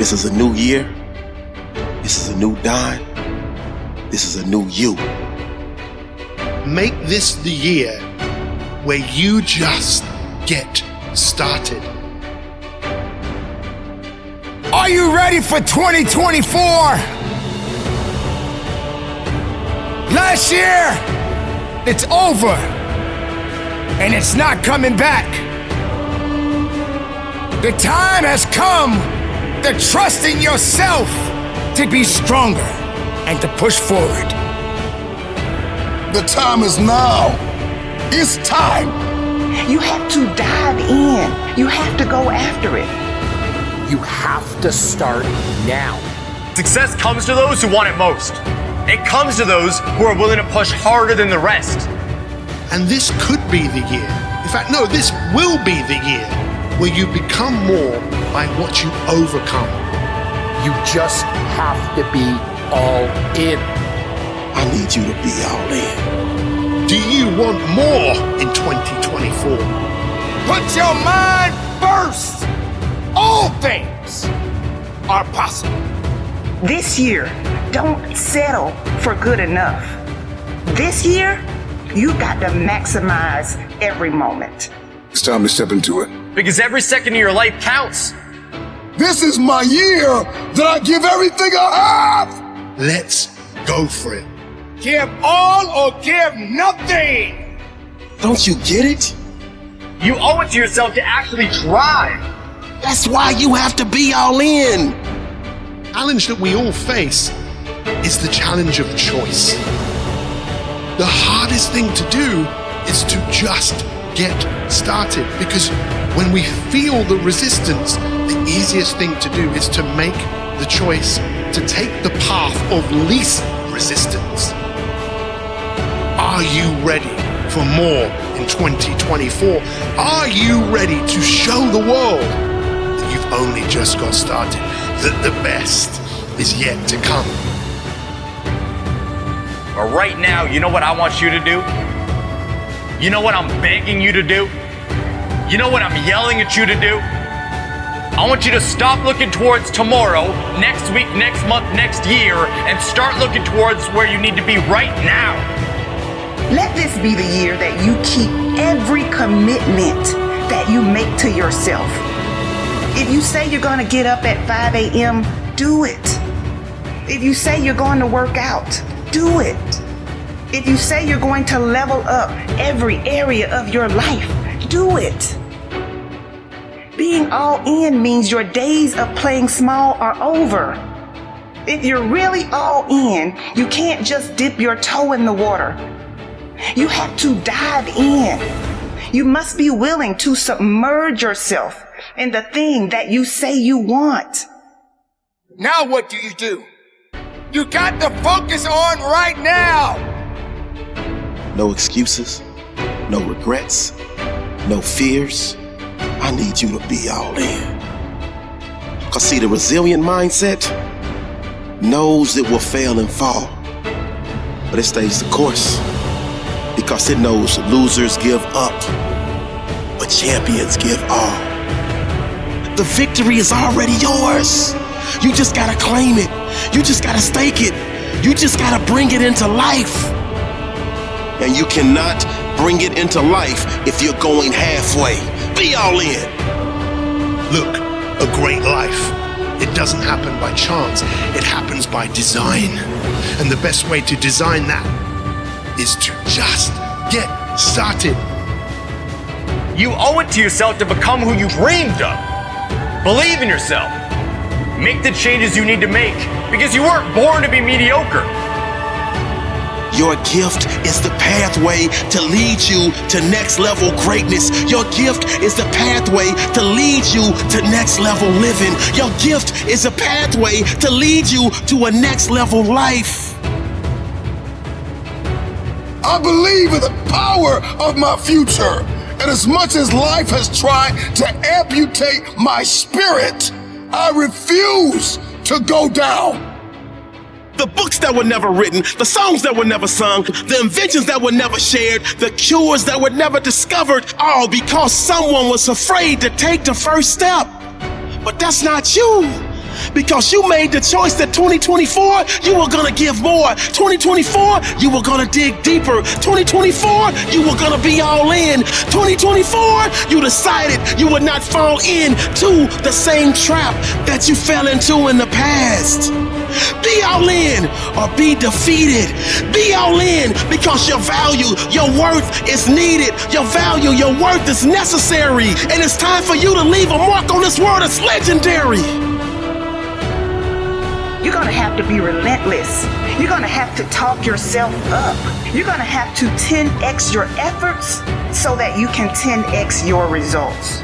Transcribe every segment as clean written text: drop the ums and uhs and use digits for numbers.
This is a new year. This is a new dime. This is a new you. Make this the year where you just get started. Are you ready for 2024? Last year, it's over, and it's not coming back. The time has come to trust in yourself to be stronger and to push forward. The time is now. It's time. You have to dive in. You have to go after it. You have to start now. Success comes to those who want it most. It comes to those who are willing to push harder than the rest. And this could be the year. In fact, no, this will be the year where you become more by what you overcome. You just have to be all in. I need you to be all in. Do you want more in 2024? Put your mind first. All things are possible. This year, don't settle for good enough. This year, you got to maximize every moment. It's time to step into it. Because every second of your life counts. This is my year that I give everything I have. Let's go for it. Give all or give nothing. Don't you get it? You owe it to yourself to actually try. That's why you have to be all in. The challenge that we all face is the challenge of choice. The hardest thing to do is to just get started, because when we feel the resistance, the easiest thing to do is to make the choice to take the path of least resistance. Are you ready for more in 2024? Are you ready to show the world that you've only just got started, that the best is yet to come? But right now, you know what I want you to do? You know what I'm begging you to do? You know what I'm yelling at you to do? I want you to stop looking towards tomorrow, next week, next month, next year, and start looking towards where you need to be right now. Let this be the year that you keep every commitment that you make to yourself. If you say you're going to get up at 5 a.m., do it. If you say you're going to work out, do it. If you say you're going to level up every area of your life, do it. Being all in means your days of playing small are over. If you're really all in, you can't just dip your toe in the water. You have to dive in. You must be willing to submerge yourself in the thing that you say you want. Now what do? You got to focus on right now. No excuses, no regrets, no fears. I need you to be all in. Because see, the resilient mindset knows it will fail and fall, but it stays the course because it knows losers give up, but champions give all. The victory is already yours. You just gotta claim it. You just gotta stake it. You just gotta bring it into life. And you cannot bring it into life if you're going halfway. Be all in. Look, a great life, it doesn't happen by chance. It happens by design. And the best way to design that is to just get started. You owe it to yourself to become who you dreamed of. Believe in yourself. Make the changes you need to make because you weren't born to be mediocre. Your gift is the pathway to lead you to next level greatness. Your gift is the pathway to lead you to next level living. Your gift is a pathway to lead you to a next level life. I believe in the power of my future. And as much as life has tried to amputate my spirit, I refuse to go down. The books that were never written, the songs that were never sung, the inventions that were never shared, the cures that were never discovered, all because someone was afraid to take the first step. But that's not you. Because you made the choice that 2024, you were gonna give more. 2024, you were gonna dig deeper. 2024, you were gonna be all in. 2024, you decided you would not fall into the same trap that you fell into in the past. Be all in or be defeated. Be all in because your value, your worth is needed. Your value, your worth is necessary. And it's time for you to leave a mark on this world that's legendary. You're gonna have to be relentless. You're gonna have to talk yourself up. You're gonna have to 10x your efforts so that you can 10x your results.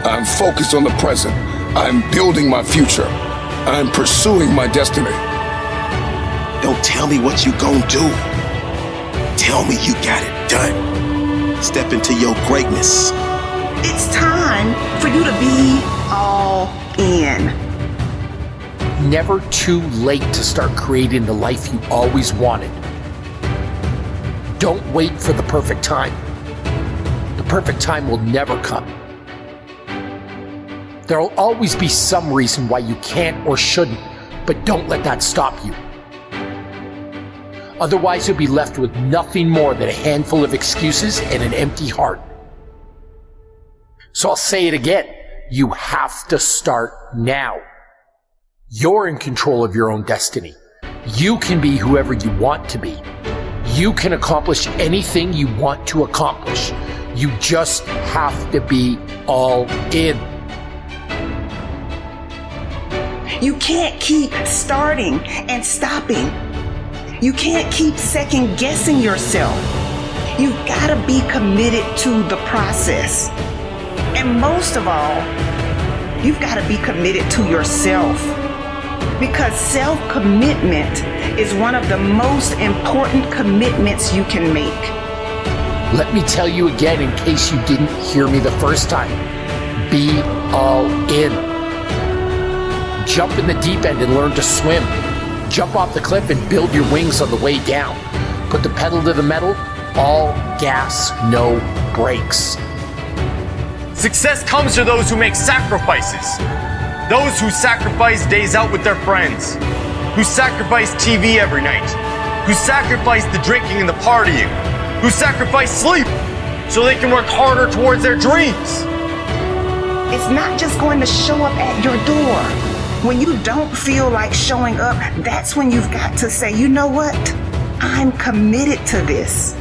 I'm focused on the present. I'm building my future. I'm pursuing my destiny. Don't tell me what you gonna do. Tell me you got it done. Step into your greatness. It's time for you to be all in. Never too late to start creating the life you always wanted. Don't wait for the perfect time. The perfect time will never come. There'll always be some reason why you can't or shouldn't, but don't let that stop you. Otherwise, you'll be left with nothing more than a handful of excuses and an empty heart. So I'll say it again. You have to start now. You're in control of your own destiny. You can be whoever you want to be. You can accomplish anything you want to accomplish. You just have to be all in. You can't keep starting and stopping. You can't keep second guessing yourself. You've got to be committed to the process. And most of all, you've got to be committed to yourself. Because self-commitment is one of the most important commitments you can make. Let me tell you again in case you didn't hear me the first time. Be all in. Jump in the deep end and learn to swim. Jump off the cliff and build your wings on the way down. Put the pedal to the metal, all gas, no brakes. Success comes to those who make sacrifices. Those who sacrifice days out with their friends. Who sacrifice TV every night. Who sacrifice the drinking and the partying. Who sacrifice sleep so they can work harder towards their dreams. It's not just going to show up at your door. When you don't feel like showing up, that's when you've got to say, you know what? I'm committed to this.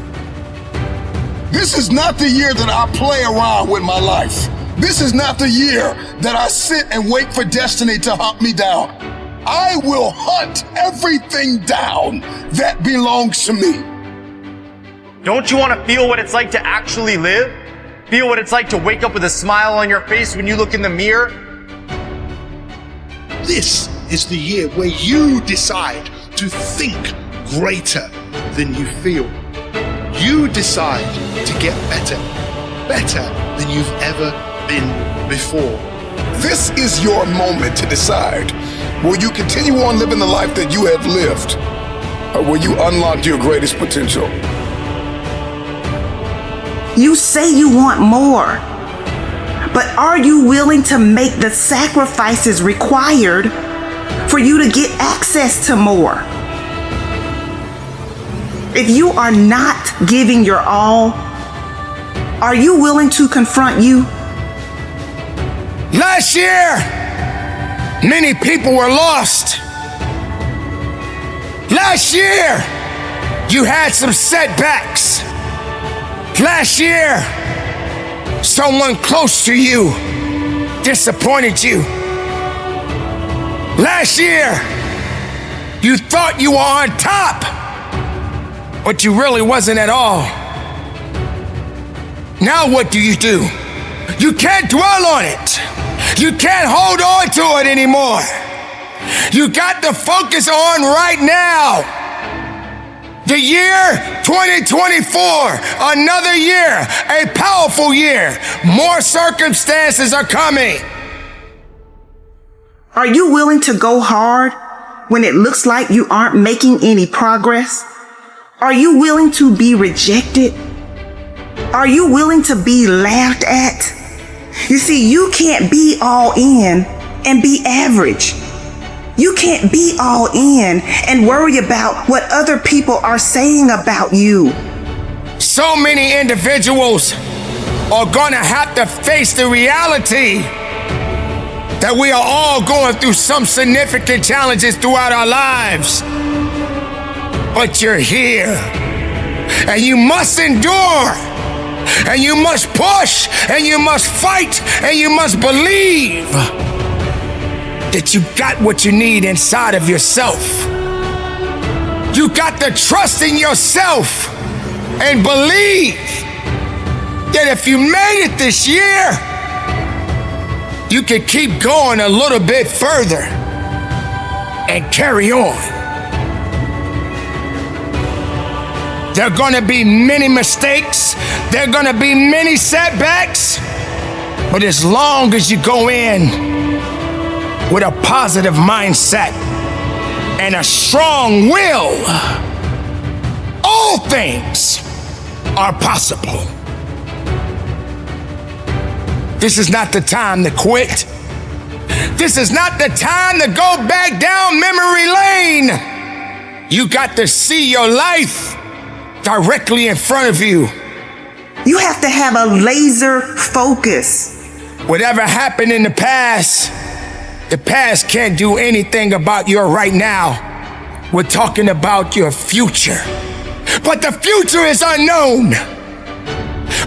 This is not the year that I play around with my life. This is not the year that I sit and wait for destiny to hunt me down. I will hunt everything down that belongs to me. Don't you want to feel what it's like to actually live? Feel what it's like to wake up with a smile on your face when you look in the mirror? This is the year where you decide to think greater than you feel. You decide to get better than you've ever been before. This is your moment to decide. Will you continue on living the life that you have lived? Or will you unlock your greatest potential? You say you want more, but are you willing to make the sacrifices required for you to get access to more? If you are not giving your all, are you willing to confront you? Last year, many people were lost. Last year, you had some setbacks. Last year, someone close to you disappointed you. Last year, you thought you were on top, but you really wasn't at all. Now what do? You can't dwell on it. You can't hold on to it anymore. You got to focus on right now. The year 2024, another year, a powerful year. More circumstances are coming. Are you willing to go hard when it looks like you aren't making any progress? Are you willing to be rejected? Are you willing to be laughed at? You see, you can't be all in and be average. You can't be all in and worry about what other people are saying about you. So many individuals are gonna have to face the reality that we are all going through some significant challenges throughout our lives. But you're here, and you must endure, and you must push, and you must fight, and you must believe that you got what you need inside of yourself. You got to trust in yourself and believe that if you made it this year, you can keep going a little bit further and carry on. There are gonna be many mistakes, there are gonna be many setbacks, but as long as you go in with a positive mindset and a strong will, all things are possible. This is not the time to quit. This is not the time to go back down memory lane. You got to see your life directly in front of you. You have to have a laser focus. Whatever happened in the past can't do anything about your right now. We're talking about your future. But the future is unknown.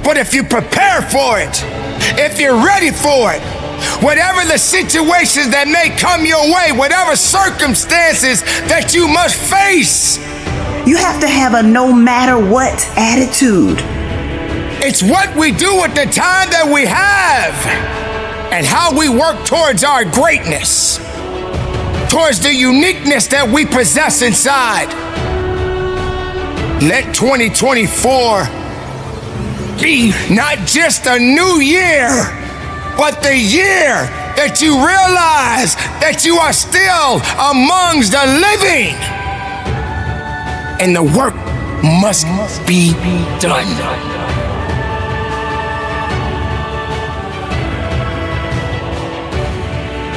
But if you prepare for it, if you're ready for it, whatever the situations that may come your way, whatever circumstances that you must face, you have to have a no matter what attitude. it's what we do with the time that we have and how we work towards our greatness, towards the uniqueness that we possess inside. Let 2024 be not just a new year, but the year that you realize that you are still amongst the living and the work must be done.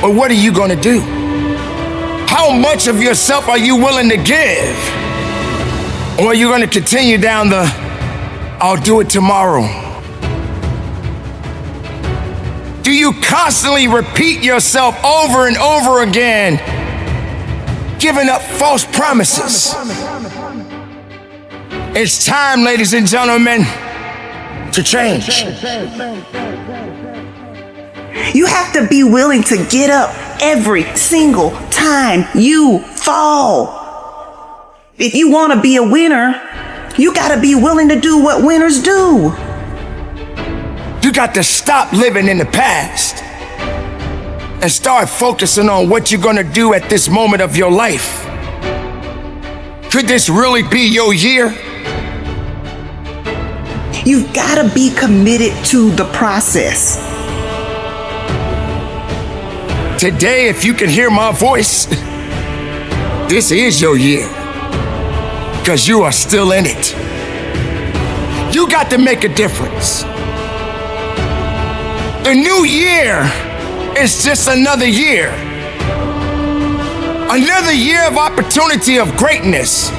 But what are you gonna do? How much of yourself are you willing to give? Or are you gonna continue down the I'll do it tomorrow? Do you constantly repeat yourself over and over again, giving up false promises? It's time, ladies and gentlemen, to change. You have to be willing to get up every single time you fall. If you want to be a winner, you got to be willing to do what winners do. You got to stop living in the past and start focusing on what you're gonna do at this moment of your life. Could this really be your year? You've got to be committed to the process. Today, if you can hear my voice, this is your year, because you are still in it. You got to make a difference. The new year is just another year. Another year of opportunity of greatness.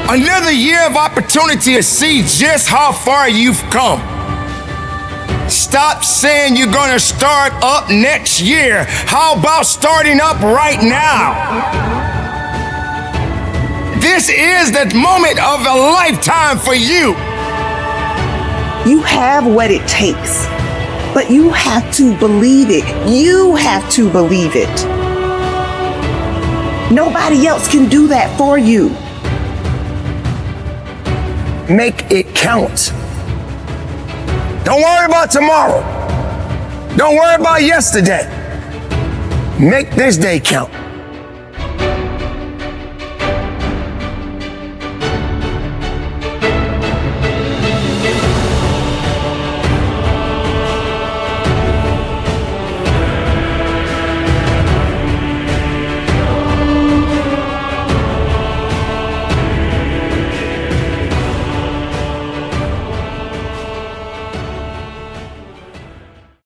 Another year of opportunity to see just how far you've come. Stop saying you're gonna start up next year. How about starting up right now? This is the moment of a lifetime for you. You have what it takes, but you have to believe it. You have to believe it. Nobody else can do that for you. Make it count. Don't worry about tomorrow. Don't worry about yesterday. Make this day count.